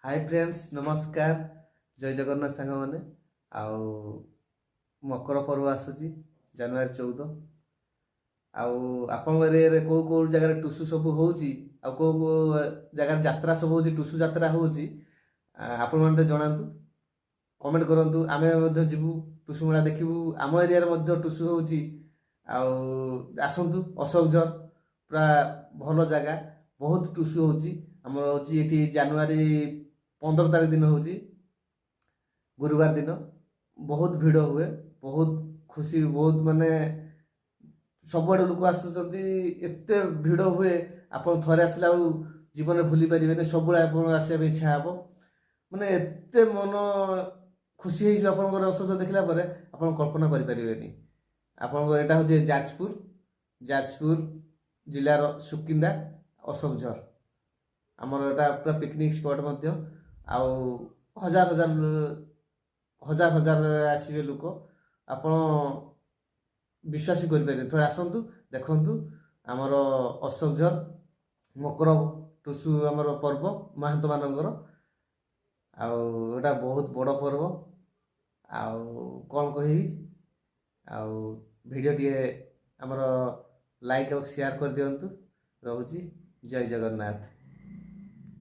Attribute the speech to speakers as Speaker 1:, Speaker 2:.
Speaker 1: Hi friends नमस्कार जय जगन्नाथ सांग मैंने आउ मकर पर्व आसूची जनवरी 14 आपण एरिया कौ कौ जगह टुसु सब होची कौ कौ जगह यात्रा सब होची टुसु यात्रा होची आपण मैंने जनातु कमेंट करंतु आमे मध्ये जीवु टुसु मेला देखिबु आम एरिया मध्ये टुसु होची आसंतु अशोकझर पूरा भल जगह बहुत टुसु होची आम होची एठी जनवरी 15 तारीख दिन होची गुरुवार दिन बहुत भिड़ हुए बहुत खुशी बहुत माने सबुआड़े लोक आसुचंती एते भिड़ हुए आपण थरे आसला जीवन भूली पारे सब आसवा इच्छा हे माने एते मन खुशी हो असोज देखला आप कल्पना करें आपण एटा हूँ जाजपुर जाजपुर जिलार सुकिंदा अशोकझर आमर एटा पूरा पिकनिक स्पॉट मध्य आउ हजार हजार हजार हजार आसवे लोक आपण विश्वास करें थोड़े आसतु देखु आमर अशोकझर मकर टुसु आमर पर्व महंत मानकर आउटा बहुत बड़ पर्व आउ कौन कहि आउ वीडियो टी आमर लाइक और शेयर कर दिंतु रोची जय जगन्नाथ।